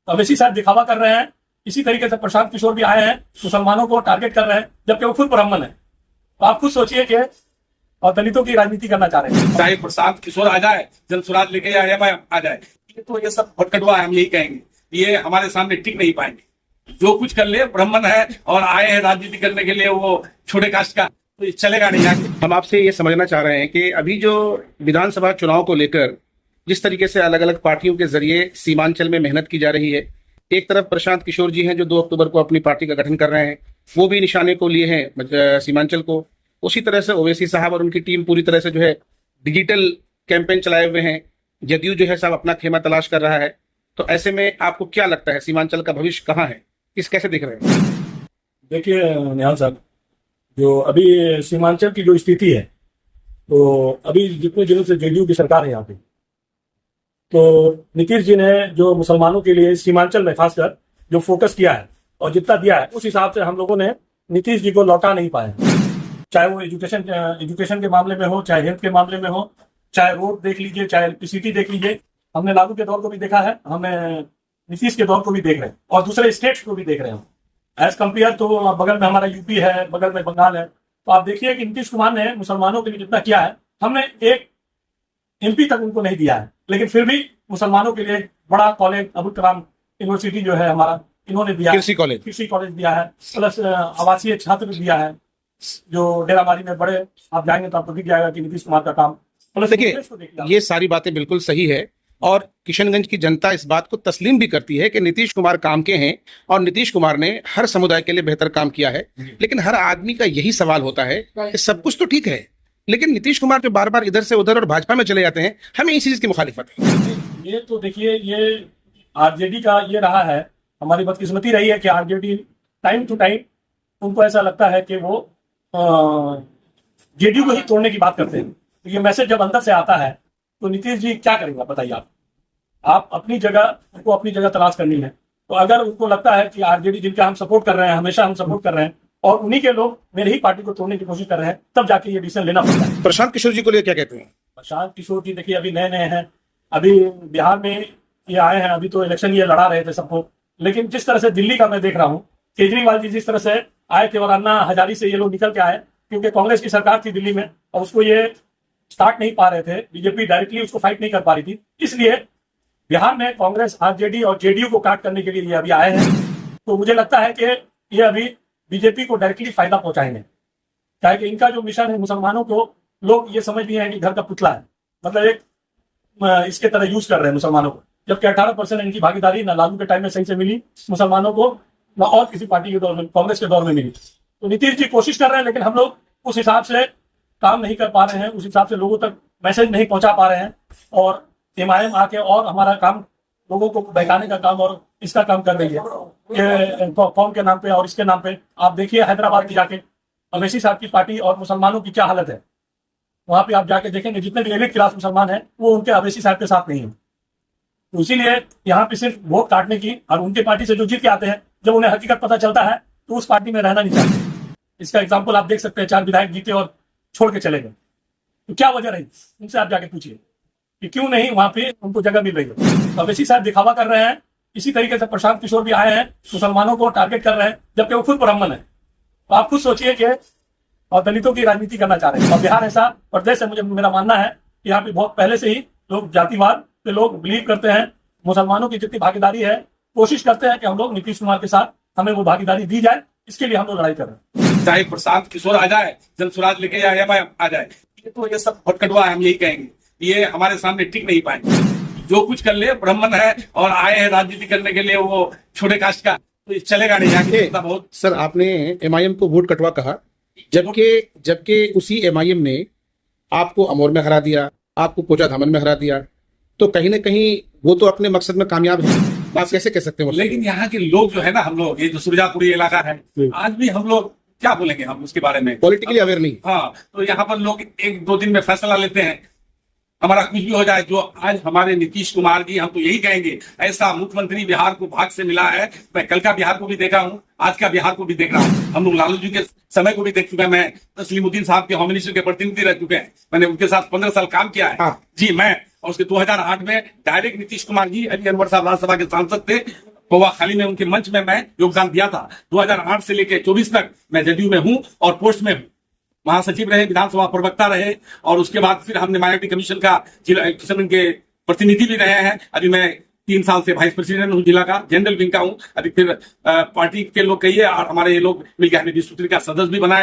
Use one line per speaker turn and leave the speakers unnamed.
अवैसी साहब दिखावा कर रहे हैं। इसी तरीके से प्रशांत किशोर भी आए हैं, मुसलमानों को टारगेट कर रहे हैं, जबकि वो खुद ब्राह्मण है। तो आप खुद सोचिए कि और दलितों की राजनीति करना चाह रहे हैं।
चाहे प्रशांत किशोर आ जाए, जन स्वराज लेके आए आ जाए, तो ये सब भटकटवा है, हम यही कहेंगे। ये हमारे सामने टिक नहीं पाएंगे। जो कुछ कर ले, ब्राह्मण है और आए हैं राजनीति करने के लिए, वो छोटे कास्ट का, तो ये चलेगा नहीं आगे।
हम आपसे ये समझना चाह रहे हैं कि अभी जो विधानसभा चुनाव को लेकर जिस तरीके से अलग अलग पार्टियों के जरिए सीमांचल में मेहनत की जा रही है, एक तरफ प्रशांत किशोर जी हैं जो 2 अक्टूबर को अपनी पार्टी का गठन कर रहे हैं, वो भी निशाने को लिए हैं सीमांचल को। उसी तरह से ओवैसी साहब और उनकी टीम पूरी तरह से जो है डिजिटल कैंपेन चलाए हुए हैं। जदयू जो है सब अपना खेमा तलाश कर रहा है। तो ऐसे में आपको क्या लगता है सीमांचल का भविष्य कहाँ है, कैसे दिख रहे हैं?
देखिए निहाल साहब, जो अभी सीमांचल की जो स्थिति है, तो अभी जितने दिनों से जेडीयू की सरकार है यहाँ पे, तो नीतीश जी ने जो मुसलमानों के लिए सीमांचल में खासकर जो फोकस किया है और जितना दिया है, उस हिसाब से हम लोगों ने नीतीश जी को लौटा नहीं पाए। चाहे वो एजुकेशन के मामले में हो, चाहे हेल्थ के मामले में हो, चाहे रोड देख लीजिए, चाहे इलेक्ट्रिसिटी देख लीजिए। हमने लागू के दौर को भी देखा है, हमें नीतीश के दौर को भी देख रहे हैं और दूसरे स्टेट्स को भी देख रहे हैं। एज कंपेयर तो बगल में हमारा यूपी है, बगल में बंगाल है। तो आप देखिए कि नीतीश कुमार ने मुसलमानों के लिए जितना किया है, हमने एक एमपी तक उनको नहीं दिया है, लेकिन फिर भी मुसलमानों के लिए एक बड़ा कॉलेज अबुल कलाम यूनिवर्सिटी जो है हमारा, इन्होंने दिया, कृषि कॉलेज दिया है, प्लस आवासीय छात्र दिया है जो डेराबारी में बड़े। आप जाएंगे तो आपको दिख जाएगा कि नीतीश कुमार का काम। प्लस
देखिए, ये सारी बातें बिल्कुल सही है और किशनगंज की जनता इस बात को तस्लीम भी करती है कि नीतीश कुमार काम के हैं और नीतीश कुमार ने हर समुदाय के लिए बेहतर काम किया है। लेकिन हर आदमी का यही सवाल होता है कि सब कुछ तो ठीक है, लेकिन नीतीश कुमार जो बार बार इधर से उधर और भाजपा में चले जाते हैं, हमें इस चीज की मुखालिफत है।
ये तो देखिए, ये आरजेडी का ये रहा है, हमारी बदकिस्मती रही है कि आरजेडी टाइम टू टाइम उनको ऐसा लगता है कि वो जेडीयू को ही तोड़ने की बात करते हैं। तो ये मैसेज जब अंदर से आता है तो नीतीश जी क्या करेंगे बताइए आप अपनी जगह, उनको अपनी जगह तलाश करनी है। तो अगर उनको लगता है कि आरजेडी जिनका हम सपोर्ट कर रहे हैं, हमेशा हम सपोर्ट कर रहे हैं, और उन्हीं के लोग मेरे ही पार्टी को तोड़ने की कोशिश कर रहे हैं, तब जाके ये डिसीजन लेना पड़ता है।
प्रशांत किशोर जी को लिए क्या कहते हैं?
प्रशांत किशोर जी देखिए अभी नए हैं, अभी बिहार में ये आए हैं, अभी तो इलेक्शन ये लड़ा रहे थे सबको। लेकिन जिस तरह से दिल्ली का मैं देख रहा हूँ, केजरीवाल जी जिस तरह से आए थे और अन्ना हजारी से ये लोग निकल के आए, क्योंकि कांग्रेस की सरकार थी दिल्ली में और उसको ये स्टार्ट नहीं पा रहे थे, बीजेपी डायरेक्टली उसको फाइट नहीं कर पा रही थी, इसलिए बिहार में कांग्रेस, आरजेडी और जेडीयू को काट करने के लिए ये अभी आए हैं। तो मुझे लगता है कि ये अभी बीजेपी को डायरेक्टली फायदा पहुंचाएंगे, कि इनका जो मिशन है मुसलमानों को, लोग ये समझ भी हैं कि घर का पुतला है, मतलब एक इसके तरह यूज कर रहे हैं मुसलमानों को। जबकि 18% इनकी भागीदारी ना लागू के टाइम में सही से मिली मुसलमानों को, ना और किसी पार्टी के दौर में, कांग्रेस के दौर में मिली। तो नीतीश जी कोशिश कर रहे हैं, लेकिन हम लोग उस हिसाब से काम नहीं कर पा रहे हैं, उस हिसाब से लोगों तक मैसेज नहीं पहुंचा पा रहे हैं। और एमआईएम आके और हमारा काम, लोगों को बहकाने का काम और इसका काम कर रही है फॉर्म के नाम पे और इसके नाम पे। आप देखिए हैदराबाद की जाके अवैसी साहब की पार्टी और मुसलमानों की क्या हालत है, वहां पे आप जाके देखेंगे जितने भी एलिट क्लास मुसलमान है वो उनके अवैसी साहब के साथ नहीं है। तो इसीलिए यहाँ पे सिर्फ वोट काटने की, और उनके पार्टी से जो जीत के आते हैं, जब उन्हें हकीकत पता चलता है तो उस पार्टी में रहना नहीं चाहते। इसका एग्जाम्पल आप देख सकते हैं, 4 विधायक जीते और छोड़ के चले गए। तो क्या वजह रही, उनसे आप जाके पूछिए कि क्यों नहीं वहां पे उनको जगह मिल रही है। तो अवैसी साहब दिखावा कर रहे हैं। इसी तरीके से प्रशांत किशोर भी आए हैं, मुसलमानों को टारगेट कर रहे हैं, जबकि वो खुद ब्राह्मण है। तो आप खुद सोचिए कि और दलितों की राजनीति करना चाह रहे हैं। और बिहार ऐसा प्रदेश है, मुझे मेरा मानना है कि यहाँ पे बहुत पहले से ही लोग जातिवाद पे लोग बिलीव करते हैं। मुसलमानों की जितनी भागीदारी है, कोशिश करते हैं कि हम लोग नीतीश कुमार के साथ, हमें वो भागीदारी दी जाए, इसके लिए हम लोग लड़ाई कर रहे हैं।
चाहे प्रशांत किशोर आ जाए, जन स्वराज लेके आए आ जाए, तो ये सब भटकटवा है, हम यही कहेंगे। ये हमारे सामने टिक नहीं पाएंगे। जो कुछ कर ले, ब्राह्मण है और आए हैं राजनीति करने के लिए, वो छोटे कास्ट का, तो ये चलेगा नहीं आगे। बहुत
सर, आपने एमआईएम को वोट कटवा कहा, जबकि उसी एमआईएम ने आपको अमोर में हरा दिया, आपको कोचा धामन में हरा दिया। तो कहीं ना कहीं वो तो अपने मकसद में कामयाब है, आप कैसे कह सकते हो?
लेकिन यहाँ के लोग जो है ना, हम लोग, ये जो सुरजापुरी इलाका है, आज भी हम लोग क्या बोलेंगे हम उसके बारे में,
पॉलिटिकली अवेयर नहीं।
हाँ, तो यहाँ पर लोग 1-2 दिन में फैसला लेते हैं, हमारा कुछ भी हो जाए। जो आज हमारे नीतीश कुमार जी, हम तो यही कहेंगे, ऐसा मुख्यमंत्री बिहार को भाग से मिला है। मैं कल का बिहार को भी देखा हूँ, आज का बिहार को भी देख रहा हूँ। हम लोग लालू जी के समय को भी देख चुके हैं। मैं तस्लीमुद्दीन साहब के होम मिनिस्टर के प्रतिनिधि रह चुके हैं, मैंने उनके साथ 15 साल काम किया है।
हाँ।
जी, मैं और उसके 2008 में डायरेक्ट नीतीश कुमार जी, अली अनवर साहब राज्यसभा के सांसद थे, पौवा खाली में उनके मंच में मैं योगदान दिया था। 2008 से लेकर 24 तक मैं जदयू में हूं और पोस्ट में हूं, महासचिव रहे, विधानसभा प्रवक्ता रहे, और उसके बाद फिर हमने माइनॉरिटी कमीशन का किशनगंज के प्रतिनिधि भी रहे हैं। अभी मैं 3 साल से वाइस प्रेसिडेंट हूं, जिला का जनरल विंग का हूं। अभी फिर पार्टी के लोग कहिए और हमारे ये लोग मिलकर हमें 20 सूत्री का सदस्य भी बनाए।